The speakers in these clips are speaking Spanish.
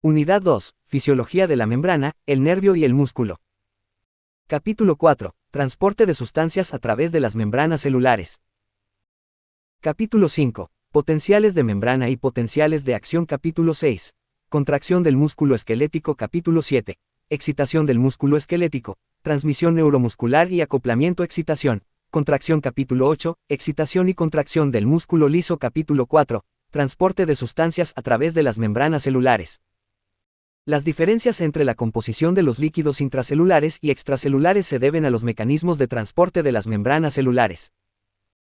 Unidad 2. Fisiología de la membrana, el nervio y el músculo. Capítulo 4. Transporte de sustancias a través de las membranas celulares. Capítulo 5. Potenciales de membrana y potenciales de acción. Capítulo 6. Contracción del músculo esquelético. Capítulo 7. Excitación del músculo esquelético. Transmisión neuromuscular y acoplamiento. Excitación. Contracción. Capítulo 8. Excitación y contracción del músculo liso. Capítulo 4. Transporte de sustancias a través de las membranas celulares. Las diferencias entre la composición de los líquidos intracelulares y extracelulares se deben a los mecanismos de transporte de las membranas celulares.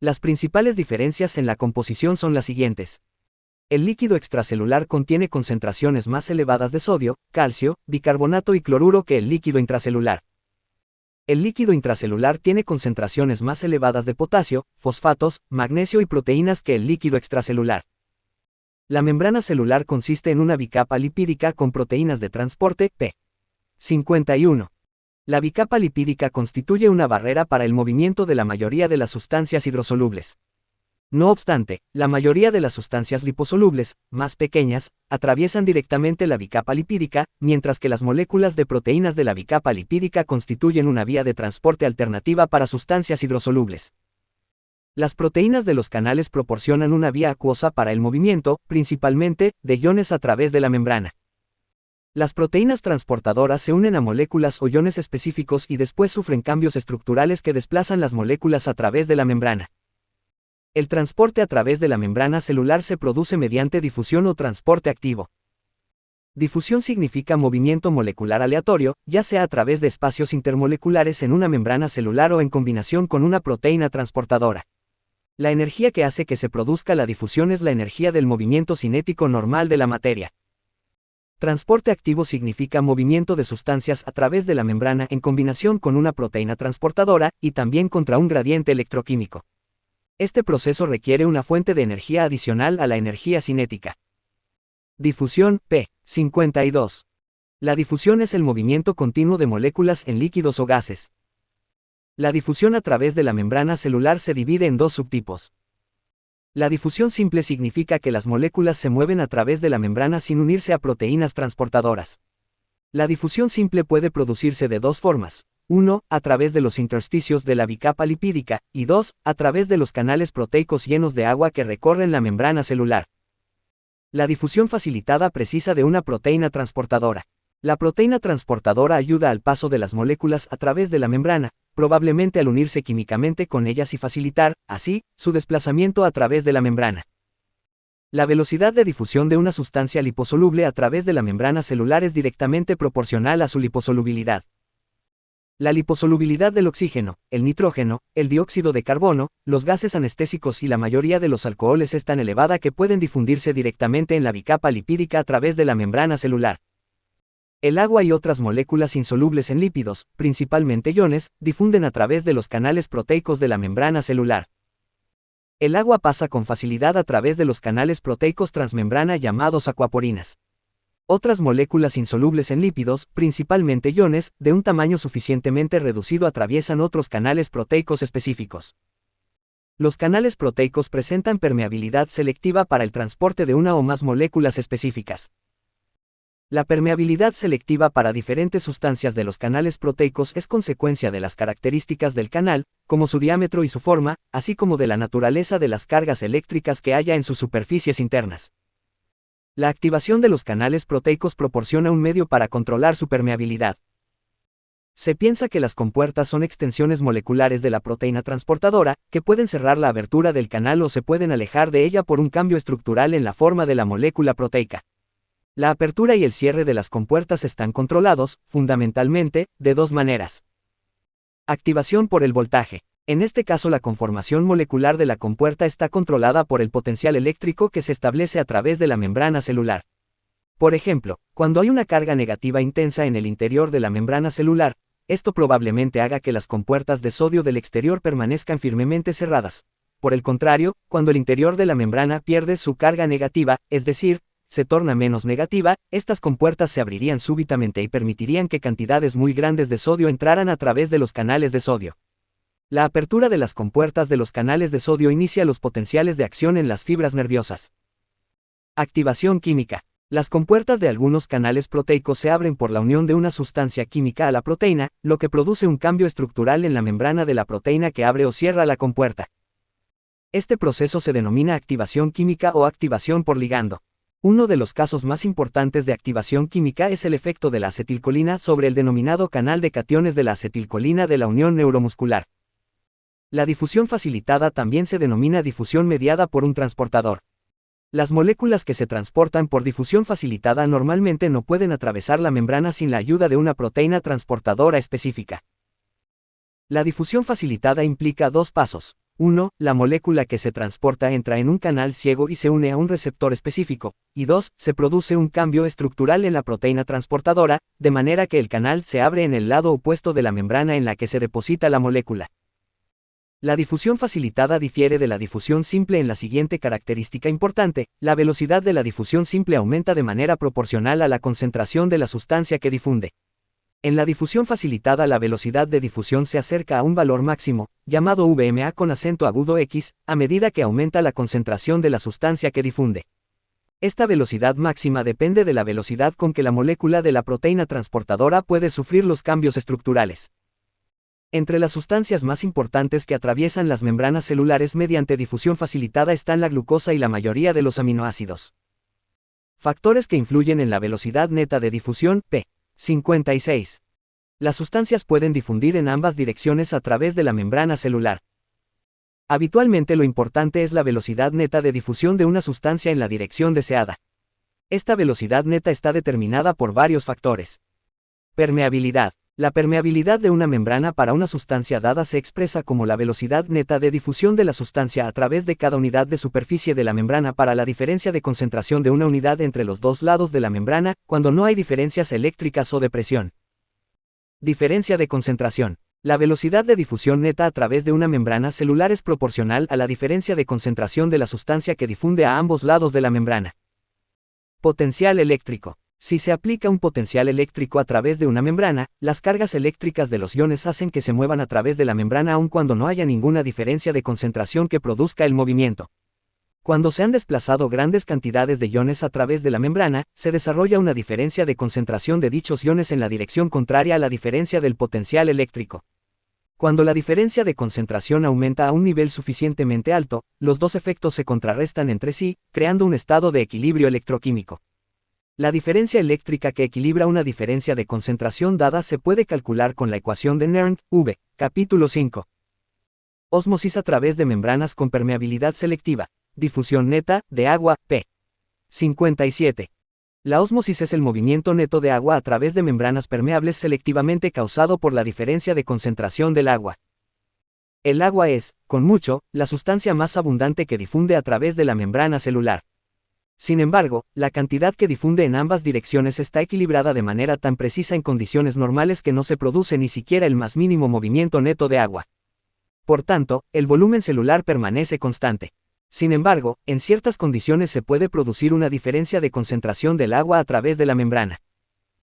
Las principales diferencias en la composición son las siguientes. El líquido extracelular contiene concentraciones más elevadas de sodio, calcio, bicarbonato y cloruro que el líquido intracelular. El líquido intracelular tiene concentraciones más elevadas de potasio, fosfatos, magnesio y proteínas que el líquido extracelular. La membrana celular consiste en una bicapa lipídica con proteínas de transporte, P. 51. La bicapa lipídica constituye una barrera para el movimiento de la mayoría de las sustancias hidrosolubles. No obstante, la mayoría de las sustancias liposolubles, más pequeñas, atraviesan directamente la bicapa lipídica, mientras que las moléculas de proteínas de la bicapa lipídica constituyen una vía de transporte alternativa para sustancias hidrosolubles. Las proteínas de los canales proporcionan una vía acuosa para el movimiento, principalmente, de iones a través de la membrana. Las proteínas transportadoras se unen a moléculas o iones específicos y después sufren cambios estructurales que desplazan las moléculas a través de la membrana. El transporte a través de la membrana celular se produce mediante difusión o transporte activo. Difusión significa movimiento molecular aleatorio, ya sea a través de espacios intermoleculares en una membrana celular o en combinación con una proteína transportadora. La energía que hace que se produzca la difusión es la energía del movimiento cinético normal de la materia. Transporte activo significa movimiento de sustancias a través de la membrana en combinación con una proteína transportadora, y también contra un gradiente electroquímico. Este proceso requiere una fuente de energía adicional a la energía cinética. Difusión, P. 52. La difusión es el movimiento continuo de moléculas en líquidos o gases. La difusión a través de la membrana celular se divide en dos subtipos. La difusión simple significa que las moléculas se mueven a través de la membrana sin unirse a proteínas transportadoras. La difusión simple puede producirse de dos formas: 1, a través de los intersticios de la bicapa lipídica, y 2, a través de los canales proteicos llenos de agua que recorren la membrana celular. La difusión facilitada precisa de una proteína transportadora. La proteína transportadora ayuda al paso de las moléculas a través de la membrana, probablemente al unirse químicamente con ellas y facilitar, así, su desplazamiento a través de la membrana. La velocidad de difusión de una sustancia liposoluble a través de la membrana celular es directamente proporcional a su liposolubilidad. La liposolubilidad del oxígeno, el nitrógeno, el dióxido de carbono, los gases anestésicos y la mayoría de los alcoholes es tan elevada que pueden difundirse directamente en la bicapa lipídica a través de la membrana celular. El agua y otras moléculas insolubles en lípidos, principalmente iones, difunden a través de los canales proteicos de la membrana celular. El agua pasa con facilidad a través de los canales proteicos transmembrana llamados acuaporinas. Otras moléculas insolubles en lípidos, principalmente iones, de un tamaño suficientemente reducido atraviesan otros canales proteicos específicos. Los canales proteicos presentan permeabilidad selectiva para el transporte de una o más moléculas específicas. La permeabilidad selectiva para diferentes sustancias de los canales proteicos es consecuencia de las características del canal, como su diámetro y su forma, así como de la naturaleza de las cargas eléctricas que haya en sus superficies internas. La activación de los canales proteicos proporciona un medio para controlar su permeabilidad. Se piensa que las compuertas son extensiones moleculares de la proteína transportadora, que pueden cerrar la abertura del canal o se pueden alejar de ella por un cambio estructural en la forma de la molécula proteica. La apertura y el cierre de las compuertas están controlados, fundamentalmente, de dos maneras. Activación por el voltaje. En este caso la conformación molecular de la compuerta está controlada por el potencial eléctrico que se establece a través de la membrana celular. Por ejemplo, cuando hay una carga negativa intensa en el interior de la membrana celular, esto probablemente haga que las compuertas de sodio del exterior permanezcan firmemente cerradas. Por el contrario, cuando el interior de la membrana pierde su carga negativa, es decir, se torna menos negativa, estas compuertas se abrirían súbitamente y permitirían que cantidades muy grandes de sodio entraran a través de los canales de sodio. La apertura de las compuertas de los canales de sodio inicia los potenciales de acción en las fibras nerviosas. Activación química. Las compuertas de algunos canales proteicos se abren por la unión de una sustancia química a la proteína, lo que produce un cambio estructural en la membrana de la proteína que abre o cierra la compuerta. Este proceso se denomina activación química o activación por ligando. Uno de los casos más importantes de activación química es el efecto de la acetilcolina sobre el denominado canal de cationes de la acetilcolina de la unión neuromuscular. La difusión facilitada también se denomina difusión mediada por un transportador. Las moléculas que se transportan por difusión facilitada normalmente no pueden atravesar la membrana sin la ayuda de una proteína transportadora específica. La difusión facilitada implica dos pasos. 1. La molécula que se transporta entra en un canal ciego y se une a un receptor específico, y 2. Se produce un cambio estructural en la proteína transportadora, de manera que el canal se abre en el lado opuesto de la membrana en la que se deposita la molécula. La difusión facilitada difiere de la difusión simple en la siguiente característica importante: la velocidad de la difusión simple aumenta de manera proporcional a la concentración de la sustancia que difunde. En la difusión facilitada la velocidad de difusión se acerca a un valor máximo, llamado VMA con acento agudo X, a medida que aumenta la concentración de la sustancia que difunde. Esta velocidad máxima depende de la velocidad con que la molécula de la proteína transportadora puede sufrir los cambios estructurales. Entre las sustancias más importantes que atraviesan las membranas celulares mediante difusión facilitada están la glucosa y la mayoría de los aminoácidos. Factores que influyen en la velocidad neta de difusión, p. 56. Las sustancias pueden difundir en ambas direcciones a través de la membrana celular. Habitualmente lo importante es la velocidad neta de difusión de una sustancia en la dirección deseada. Esta velocidad neta está determinada por varios factores. Permeabilidad. La permeabilidad de una membrana para una sustancia dada se expresa como la velocidad neta de difusión de la sustancia a través de cada unidad de superficie de la membrana para la diferencia de concentración de una unidad entre los dos lados de la membrana, cuando no hay diferencias eléctricas o de presión. Diferencia de concentración. La velocidad de difusión neta a través de una membrana celular es proporcional a la diferencia de concentración de la sustancia que difunde a ambos lados de la membrana. Potencial eléctrico. Si se aplica un potencial eléctrico a través de una membrana, las cargas eléctricas de los iones hacen que se muevan a través de la membrana aun cuando no haya ninguna diferencia de concentración que produzca el movimiento. Cuando se han desplazado grandes cantidades de iones a través de la membrana, se desarrolla una diferencia de concentración de dichos iones en la dirección contraria a la diferencia del potencial eléctrico. Cuando la diferencia de concentración aumenta a un nivel suficientemente alto, los dos efectos se contrarrestan entre sí, creando un estado de equilibrio electroquímico. La diferencia eléctrica que equilibra una diferencia de concentración dada se puede calcular con la ecuación de Nernst, V, capítulo 5. Ósmosis a través de membranas con permeabilidad selectiva. Difusión neta, de agua, p. 57. La ósmosis es el movimiento neto de agua a través de membranas permeables selectivamente causado por la diferencia de concentración del agua. El agua es, con mucho, la sustancia más abundante que difunde a través de la membrana celular. Sin embargo, la cantidad que difunde en ambas direcciones está equilibrada de manera tan precisa en condiciones normales que no se produce ni siquiera el más mínimo movimiento neto de agua. Por tanto, el volumen celular permanece constante. Sin embargo, en ciertas condiciones se puede producir una diferencia de concentración del agua a través de la membrana.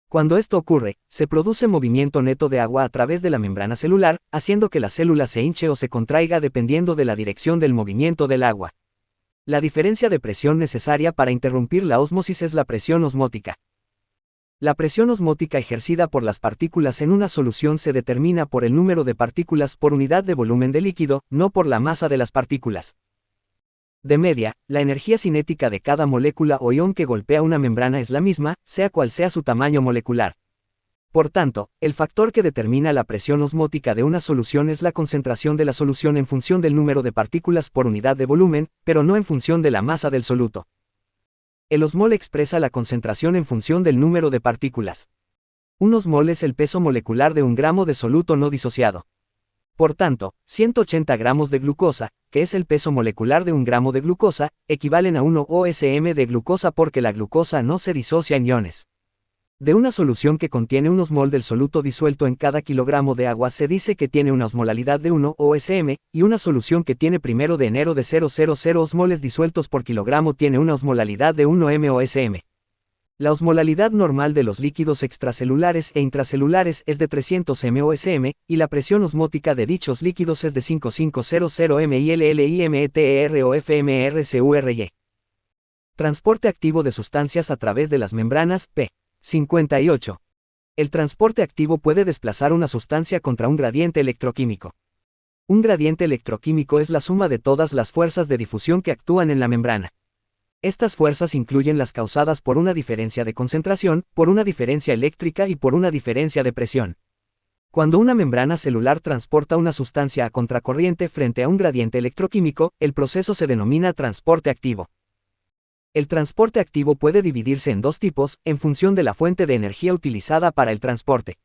Cuando esto ocurre, se produce movimiento neto de agua a través de la membrana celular, haciendo que la célula se hinche o se contraiga dependiendo de la dirección del movimiento del agua. La diferencia de presión necesaria para interrumpir la ósmosis es la presión osmótica. La presión osmótica ejercida por las partículas en una solución se determina por el número de partículas por unidad de volumen de líquido, no por la masa de las partículas. De media, la energía cinética de cada molécula o ion que golpea una membrana es la misma, sea cual sea su tamaño molecular. Por tanto, el factor que determina la presión osmótica de una solución es la concentración de la solución en función del número de partículas por unidad de volumen, pero no en función de la masa del soluto. El osmol expresa la concentración en función del número de partículas. Un osmol es el peso molecular de un gramo de soluto no disociado. Por tanto, 180 gramos de glucosa, que es el peso molecular de un gramo de glucosa, equivalen a 1 osm de glucosa porque la glucosa no se disocia en iones. De una solución que contiene un osmol del soluto disuelto en cada kilogramo de agua se dice que tiene una osmolaridad de 1 osm, y una solución que tiene 1 de enero de 000 osmoles disueltos por kilogramo tiene una osmolaridad de 1 mosm. La osmolaridad normal de los líquidos extracelulares e intracelulares es de 300 mosm, y la presión osmótica de dichos líquidos es de 5500 millillimeter o fmrcury. Transporte activo de sustancias a través de las membranas, p. 58. El transporte activo puede desplazar una sustancia contra un gradiente electroquímico. Un gradiente electroquímico es la suma de todas las fuerzas de difusión que actúan en la membrana. Estas fuerzas incluyen las causadas por una diferencia de concentración, por una diferencia eléctrica y por una diferencia de presión. Cuando una membrana celular transporta una sustancia a contracorriente frente a un gradiente electroquímico, el proceso se denomina transporte activo. El transporte activo puede dividirse en dos tipos, en función de la fuente de energía utilizada para el transporte.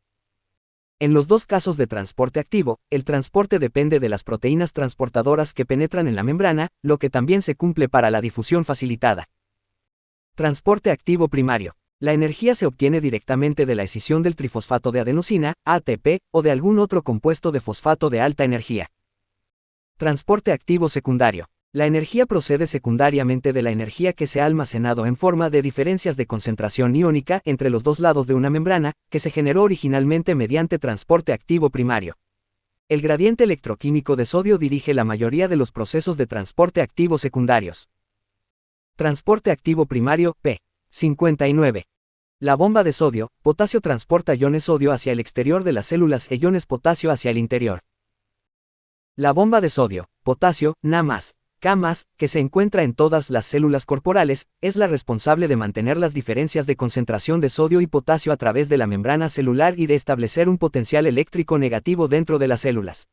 En los dos casos de transporte activo, el transporte depende de las proteínas transportadoras que penetran en la membrana, lo que también se cumple para la difusión facilitada. Transporte activo primario. La energía se obtiene directamente de la escisión del trifosfato de adenosina, ATP, o de algún otro compuesto de fosfato de alta energía. Transporte activo secundario. La energía procede secundariamente de la energía que se ha almacenado en forma de diferencias de concentración iónica entre los dos lados de una membrana, que se generó originalmente mediante transporte activo primario. El gradiente electroquímico de sodio dirige la mayoría de los procesos de transporte activo secundarios. Transporte activo primario, p. 59. La bomba de sodio, potasio transporta iones sodio hacia el exterior de las células e iones potasio hacia el interior. La bomba de sodio, potasio, Na+, K+, que se encuentra en todas las células corporales, es la responsable de mantener las diferencias de concentración de sodio y potasio a través de la membrana celular y de establecer un potencial eléctrico negativo dentro de las células.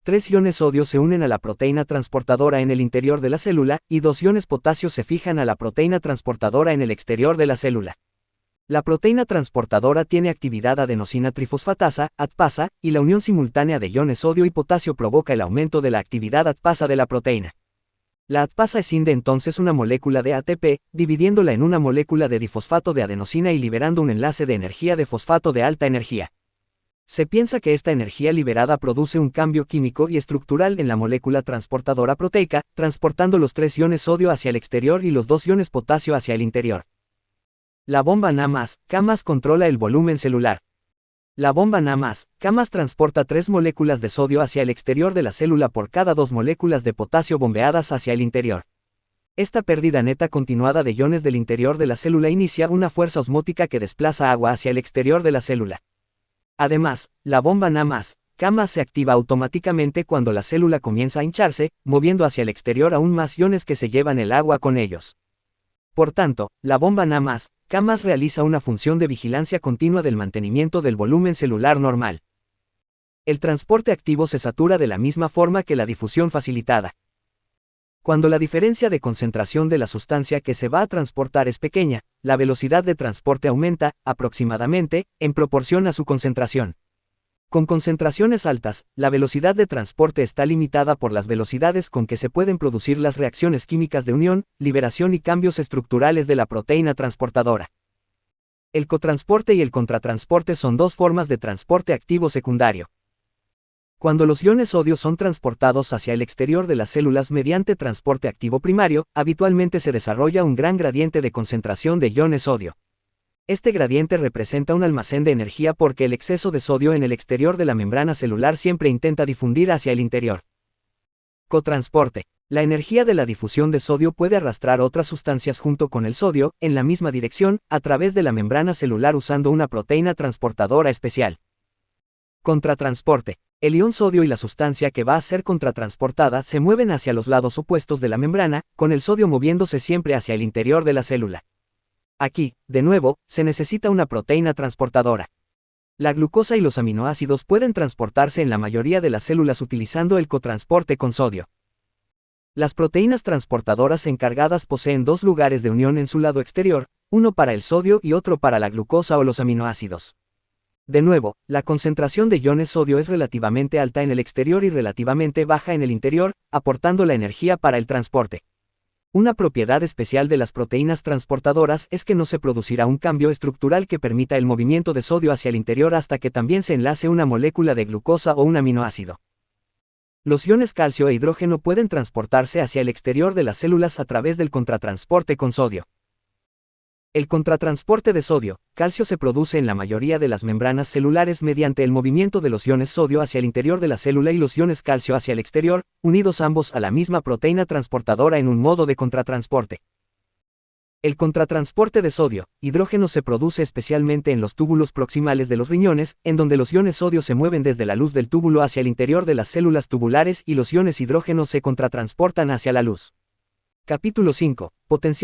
3 iones sodio se unen a la proteína transportadora en el interior de la célula, y 2 iones potasio se fijan a la proteína transportadora en el exterior de la célula. La proteína transportadora tiene actividad adenosina trifosfatasa, ATPasa, y la unión simultánea de iones sodio y potasio provoca el aumento de la actividad ATPasa de la proteína. La ATPasa escinde entonces una molécula de ATP, dividiéndola en una molécula de difosfato de adenosina y liberando un enlace de energía de fosfato de alta energía. Se piensa que esta energía liberada produce un cambio químico y estructural en la molécula transportadora proteica, transportando los 3 iones sodio hacia el exterior y los 2 iones potasio hacia el interior. La bomba Na+, K+ controla el volumen celular. La bomba Na+, K+ transporta 3 moléculas de sodio hacia el exterior de la célula por cada 2 moléculas de potasio bombeadas hacia el interior. Esta pérdida neta continuada de iones del interior de la célula inicia una fuerza osmótica que desplaza agua hacia el exterior de la célula. Además, la bomba Na+, K+ se activa automáticamente cuando la célula comienza a hincharse, moviendo hacia el exterior aún más iones que se llevan el agua con ellos. Por tanto, la bomba Na+, K+ realiza una función de vigilancia continua del mantenimiento del volumen celular normal. El transporte activo se satura de la misma forma que la difusión facilitada. Cuando la diferencia de concentración de la sustancia que se va a transportar es pequeña, la velocidad de transporte aumenta, aproximadamente, en proporción a su concentración. Con concentraciones altas, la velocidad de transporte está limitada por las velocidades con que se pueden producir las reacciones químicas de unión, liberación y cambios estructurales de la proteína transportadora. El cotransporte y el contratransporte son dos formas de transporte activo secundario. Cuando los iones sodio son transportados hacia el exterior de las células mediante transporte activo primario, habitualmente se desarrolla un gran gradiente de concentración de iones sodio. Este gradiente representa un almacén de energía porque el exceso de sodio en el exterior de la membrana celular siempre intenta difundir hacia el interior. Cotransporte. La energía de la difusión de sodio puede arrastrar otras sustancias junto con el sodio, en la misma dirección, a través de la membrana celular usando una proteína transportadora especial. Contratransporte. El ion sodio y la sustancia que va a ser contratransportada se mueven hacia los lados opuestos de la membrana, con el sodio moviéndose siempre hacia el interior de la célula. Aquí, de nuevo, se necesita una proteína transportadora. La glucosa y los aminoácidos pueden transportarse en la mayoría de las células utilizando el cotransporte con sodio. Las proteínas transportadoras encargadas poseen 2 lugares de unión en su lado exterior, uno para el sodio y otro para la glucosa o los aminoácidos. De nuevo, la concentración de iones sodio es relativamente alta en el exterior y relativamente baja en el interior, aportando la energía para el transporte. Una propiedad especial de las proteínas transportadoras es que no se producirá un cambio estructural que permita el movimiento de sodio hacia el interior hasta que también se enlace una molécula de glucosa o un aminoácido. Los iones calcio e hidrógeno pueden transportarse hacia el exterior de las células a través del contratransporte con sodio. El contratransporte de sodio, calcio se produce en la mayoría de las membranas celulares mediante el movimiento de los iones sodio hacia el interior de la célula y los iones calcio hacia el exterior, unidos ambos a la misma proteína transportadora en un modo de contratransporte. El contratransporte de sodio, hidrógeno se produce especialmente en los túbulos proximales de los riñones, en donde los iones sodio se mueven desde la luz del túbulo hacia el interior de las células tubulares y los iones hidrógeno se contratransportan hacia la luz. Capítulo 5. Potencial